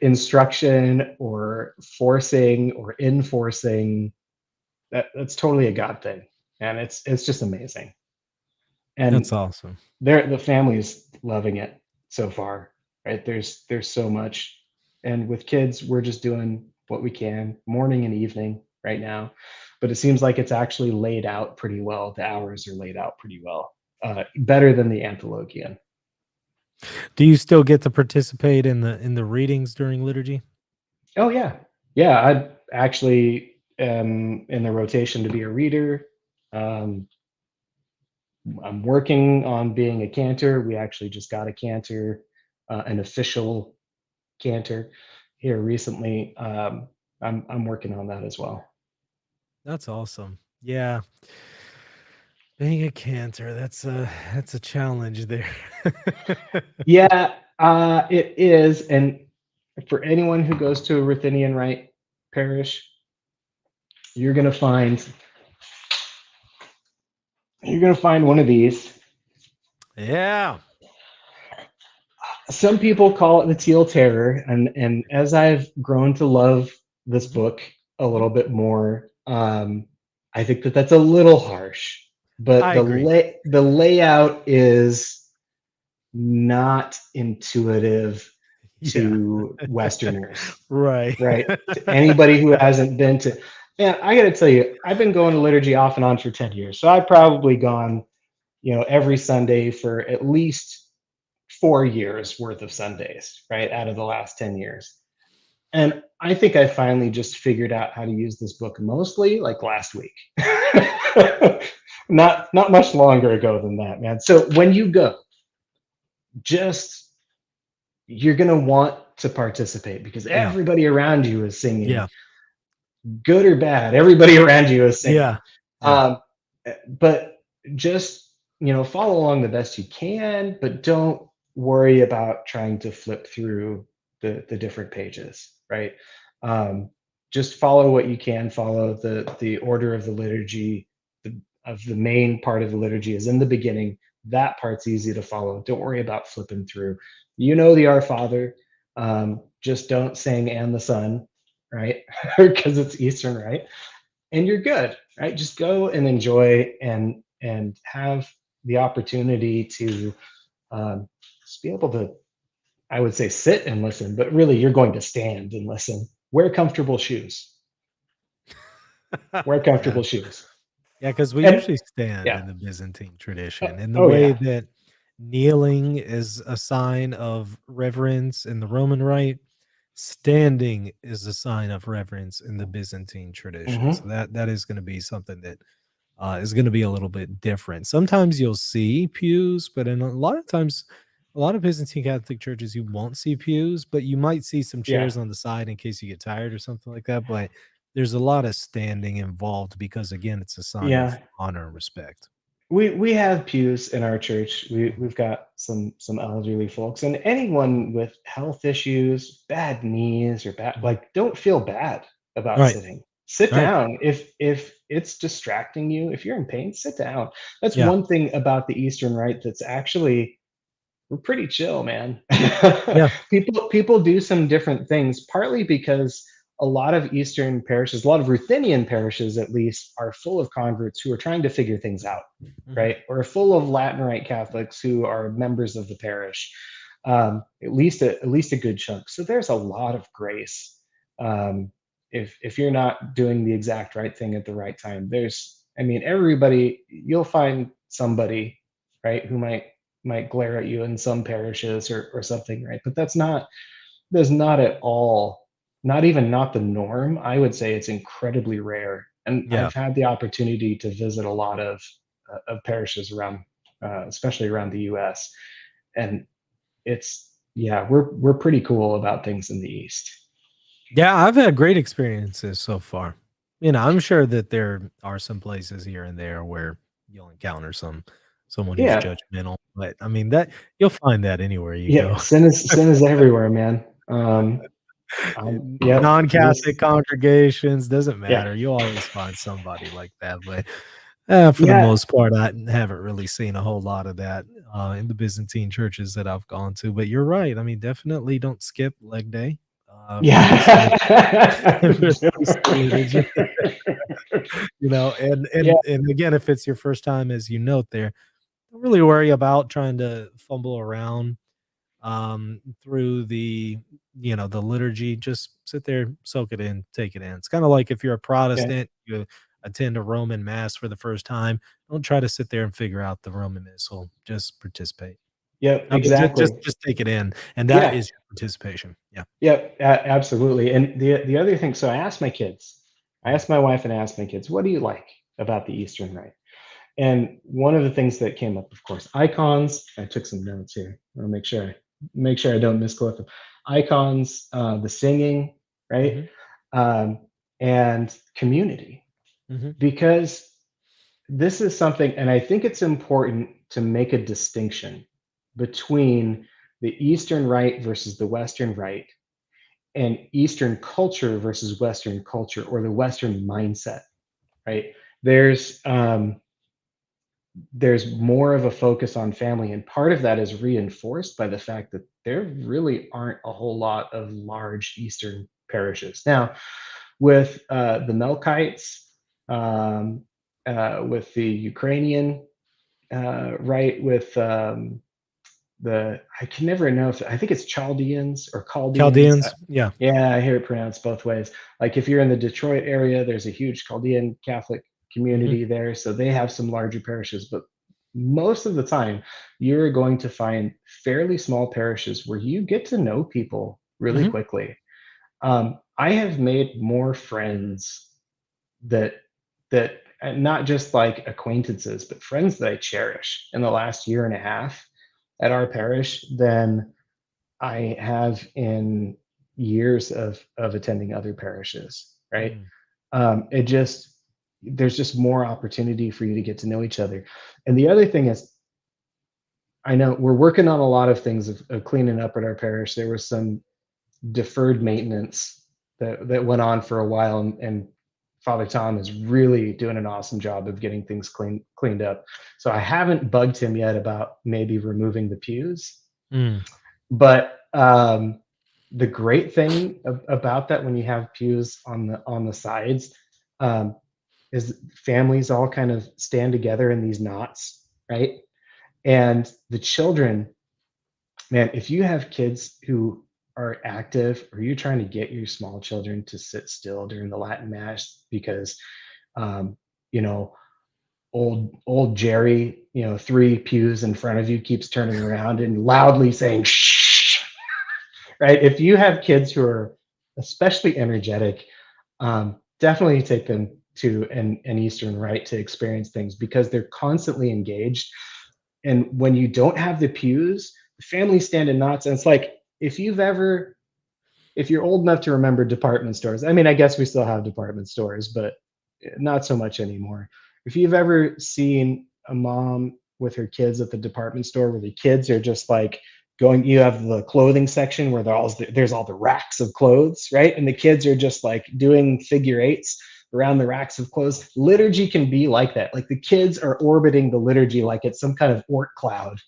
instruction or forcing or enforcing. That's totally a God thing, and it's just amazing. That's And awesome. the family's loving it so far, right? There's so much, and with kids, we're just doing what we can, morning and evening right now. But it seems like it's actually laid out pretty well. The hours are laid out pretty well, better than the Antilochian. Do you still get to participate in the readings during liturgy? Oh yeah, yeah. I actually am in the rotation to be a reader. Um, I'm working on being a cantor. We actually just got a cantor, an official cantor here recently. I'm working on that as well. That's awesome. Yeah. Being a cantor, that's a challenge there. Yeah, it is. And for anyone who goes to a Ruthenian Rite parish, you're gonna find you're gonna find one of these. Yeah. Some people call it the Teal Terror, and as I've grown to love this Mhm, book a mhm. little bit more, I think that that's a little harsh. But I agree. the layout is not intuitive Yeah. to Westerners, Right. right? To anybody who hasn't been to, man, I got to tell you, I've been going to liturgy off and on for 10 years. So I've probably gone, every Sunday for at least 4 years worth of Sundays, right? Out of the last 10 years. And I think I finally just figured out how to use this book mostly like last week. Not much longer ago than that, man. So when you go, just you're going to want to participate because Yeah. everybody around you is singing, Yeah. good or bad. Everybody around you is singing. Yeah. Yeah. Um, but just, follow along the best you can, but don't worry about trying to flip through the different pages, right? Um, just follow what you can follow. The order of the liturgy, of the main part of the liturgy is in the beginning. That part's easy to follow. Don't worry about flipping through. You know the Our Father. Just don't sing and the Son, right? Because it's Eastern, right? And you're good, right? Just go and enjoy and have the opportunity to just be able to, I would say, sit and listen, but really you're going to stand and listen. Wear comfortable shoes. Wear Yeah. comfortable shoes. Yeah, because we And usually stand yeah, in the Byzantine tradition, and the oh way yeah, that kneeling is a sign of reverence in the Roman Rite, standing is a sign of reverence in the Byzantine tradition. So hmm that is gonna be something that, is gonna be a little bit different. Sometimes you'll see pews, but in a lot of times, a lot of Byzantine Catholic churches, you won't see pews, but you might see some yeah, chairs on the side in case you get tired or something like that, but there's a lot of standing involved because, again, it's a sign of yeah. honor and respect. We have pews in our church. We've got some elderly folks and anyone with health issues, bad knees or bad, Mhm. like, don't feel bad about Right, sitting. Sit right. down. If it's distracting you, if you're in pain, sit down. That's Yeah, one thing about the Eastern Rite that's actually, we're pretty chill, man. yeah, People do some different things, partly because a lot of Eastern parishes, a lot of Ruthenian parishes at least, are full of converts who are trying to figure things out, mhm. right? Or full of Latin Rite Catholics who are members of the parish, at least a good chunk. So there's a lot of grace. Um, if you're not doing the exact right thing at the right time, I mean, everybody, you'll find somebody, right, who might glare at you in some parishes or something, right? But that's not at all, not the norm. I would say it's incredibly rare. And Yeah. I've had the opportunity to visit a lot of parishes around, especially around the U.S. And it's, yeah, we're pretty cool about things in the East. Yeah, I've had great experiences so far. I'm sure that there are some places here and there where you'll encounter someone who's Yeah, judgmental, but, that you'll find that anywhere you yeah. go. Sin is everywhere, man. Yep. Non-Catholic congregations, doesn't Yeah. matter. You always find somebody like that. But for the Yeah. most part, I haven't really seen a whole lot of that in the Byzantine churches that I've gone to. But you're right. I mean, definitely don't skip leg day for at least Yeah. for at least the liturgy. And Yeah. and again, if it's your first time, as you note there, don't really worry about trying to fumble around through the liturgy. Just sit there, soak it in, take it in. It's kind of like if you're a Yeah. Protestant, you attend a Roman mass for the first time, don't try to sit there and figure out the Roman missal. Just participate. Yep. I mean, Exactly. just take it in, and that Yeah. is your participation. Yeah. Yep. Absolutely. And the other thing, so I asked my kids, I asked my wife and I asked my kids, what do you like about the Eastern Rite? And one of the things that came up, of course, icons. I took some notes here. I'll make sure I don't misquote them. Icons, the singing, right, Mhm. um, and community, Mhm. because this is something, and I think it's important to make a distinction between the Eastern Rite versus the Western Rite, and Eastern culture versus Western culture, or the Western mindset, right? There's there's more of a focus on family, and part of that is reinforced by the fact that there really aren't a whole lot of large Eastern parishes now. With the Melkites, um, with the Ukrainian, right, with the I can never know if I think it's Chaldeans or Chaldeans. Chaldeans. Yeah. Yeah, I hear it pronounced both ways. Like if you're in the Detroit area, there's a huge Chaldean Catholic Mhm. community there, so they have some larger parishes. But most of the time, you're going to find fairly small parishes where you get to know people really Mhm. quickly. I have made more friends that not just like acquaintances, but friends that I cherish in the last year and a half at our parish than I have in years of attending other parishes, right? Mm. It just there's just more opportunity for you to get to know each other. And the other thing is, I know we're working on a lot of things of cleaning up at our parish. There was some deferred maintenance that went on for a while, and Father Tom is really doing an awesome job of getting things cleaned up. So I haven't bugged him yet about maybe removing the pews, Mm. but the great thing about that, when you have pews on the sides, um, is families all kind of stand together in these knots, right? And the children, man, if you have kids who are active, or you're trying to get your small children to sit still during the Latin Mass because, um, you know, old Jerry, 3 pews in front of you, keeps turning around and loudly saying shh, right? If you have kids who are especially energetic, definitely take them to an Eastern Rite to experience things, because they're constantly engaged. And when you don't have the pews, the families stand in knots. And it's like, if you're old enough to remember department stores, I mean, I guess we still have department stores, but not so much anymore. If you've ever seen a mom with her kids at the department store, where the kids are just like going, you have the clothing section where there's all the racks of clothes, right? And the kids are just like doing figure eights around the racks of clothes. Liturgy can be like that. Like the kids are orbiting the liturgy like it's some kind of Oort cloud.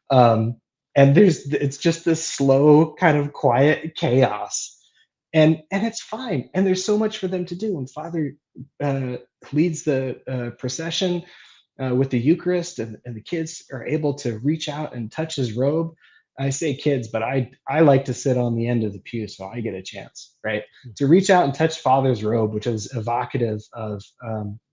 Um, and it's just this slow, kind of quiet chaos, and it's fine. And there's so much for them to do. And Father uh, leads the procession with the Eucharist, and the kids are able to reach out and touch his robe. I say kids, but I like to sit on the end of the pew, so I get a chance, right, to reach out and touch Father's robe, which is evocative of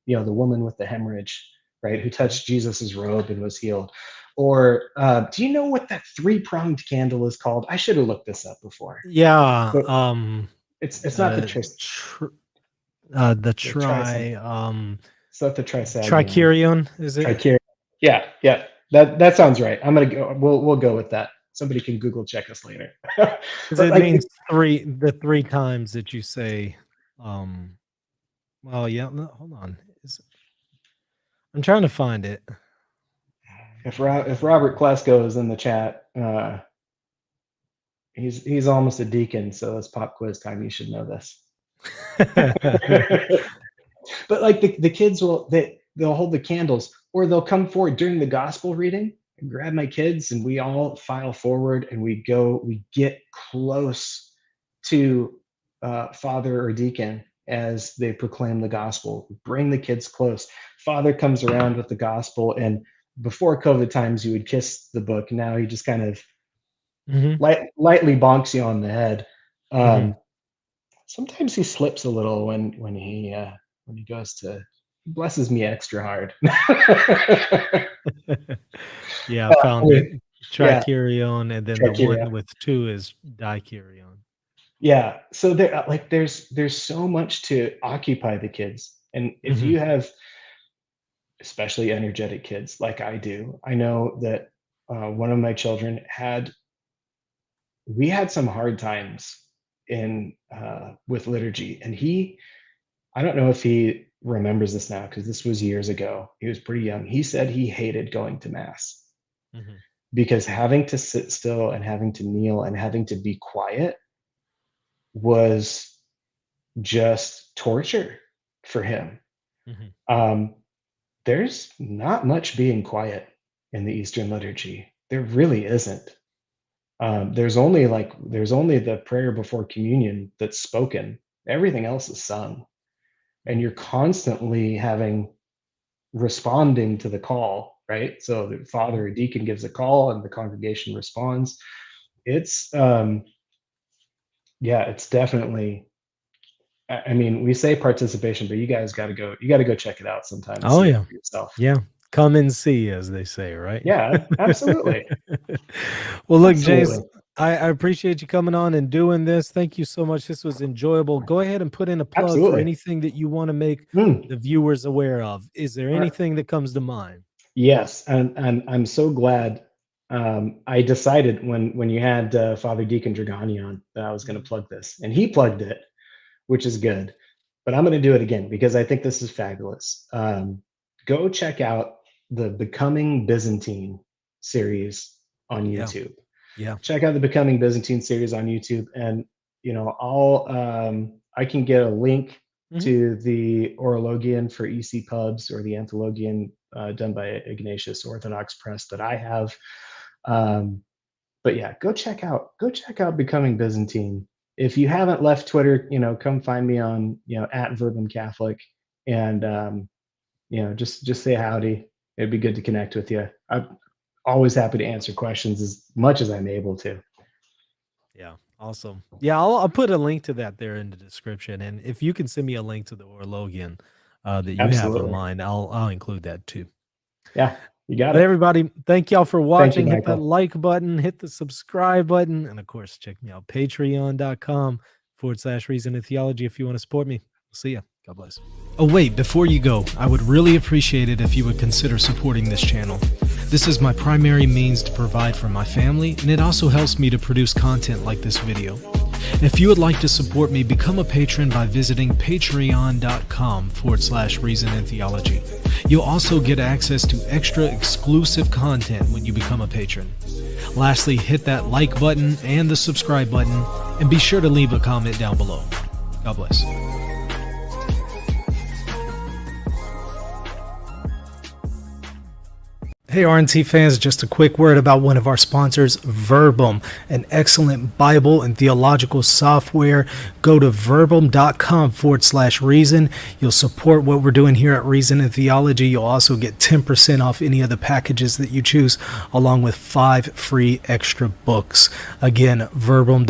the woman with the hemorrhage, right, who touched Jesus's robe and was healed. Or do you know what that 3-pronged candle is called? I should have looked this up before. Yeah. But it's not the Uh, tris tr- the the tri something. tri It's not the trisagion. Tricurion, is it? Tricarian. Yeah, yeah. That sounds right. I'm gonna go. We'll go with that. Somebody can Google check us later. Because But it like, means the three times that you say, um, well, yeah, no, hold on. I'm trying to find it. if Robert Klesko is in the chat, He's almost a deacon, so it's pop quiz time. You should know this. But like the kids they'll hold the candles, or they'll come forward during the gospel reading and grab my kids, and we all file forward and we get close to father or deacon as they proclaim the gospel. Bring the kids close. Father comes around with the gospel, and before COVID times, you would kiss the book. Now he just kind of Mhm. lightly bonks you on the head. Mhm. Sometimes he slips a little when he goes to he blesses me extra hard. Yeah, I found it. Yeah, Tricurion, and then the trachea. one with 2 is Dicurion. Yeah. So there's so much to occupy the kids. And if Mhm. you have especially energetic kids like I do, I know that one of my children we had some hard times in with liturgy, and I don't know if he remembers this now because this was years ago. He was pretty young. He said he hated going to mass Mhm. because having to sit still and having to kneel and having to be quiet was just torture for him. Mhm. Um, there's not much being quiet in the Eastern liturgy. There really isn't. There's only the prayer before communion that's spoken. Everything else is sung, and Mhm. you're constantly responding to the call, right? So the Mhm. father or deacon gives a call and the congregation responds. It's yeah, it's definitely I mean, we say participation, but you got to go check it out sometime and Oh, see it yeah. for yourself. Yeah. Come and see, as they say, right? Yeah, absolutely. Well, look, James, Absolutely. I appreciate you coming on and doing this. Thank you so much. This was enjoyable. Go ahead and put in a plug for Absolutely. anything that you wanna make Mm. the viewers aware of. Is there All right. anything that comes to mind? Yes, and I'm so glad I decided when you had Father Deacon Dragani on that I was going to Mhm. plug this, and he plugged it, which is good. But I'm going to do it again because I think this is fabulous. Go check out the Becoming Byzantine series on Yeah. YouTube. Yeah. Check out the Becoming Byzantine series on YouTube, and I can get a link Mhm. to the Orologian for EC Pubs or the Anthologian done by Ignatius Orthodox Press that I have. Um, but yeah, go check out Becoming Byzantine. If you haven't left Twitter, come find me on at Verbum Catholic, and just say howdy. It'd be good to connect with you. I'm always happy to answer questions as much as I'm able to. Yeah. Awesome. Yeah, I'll put a link to that there in the description, and if you can send me a link to the Orlogian, that you have in Absolutely. mind, I'll include that too. Yeah, you got But it. everybody, thank y'all for Thank you, watching. Hit that Michael. like button, hit the subscribe button, and of course, check me out, patreon.com/reason and theology if you want to support me. See ya. God bless. Oh, wait, before you go, I would really appreciate it if you would consider supporting this channel. This is my primary means to provide for my family, and it also helps me to produce content like this video. If you would like to support me, become a patron by visiting patreon.com/reason and theology. You'll also get access to extra exclusive content when you become a patron. Lastly, hit that like button and the subscribe button, and be sure to leave a comment down below. God bless. Hey RNT fans, just a quick word about one of our sponsors, Verbum, an excellent Bible and theological software. Go to verbum.com/reason. You'll support what we're doing here at Reason and Theology. You'll also get 10% off any of the packages that you choose, along with 5 free extra books. Again, verbum.com/reason.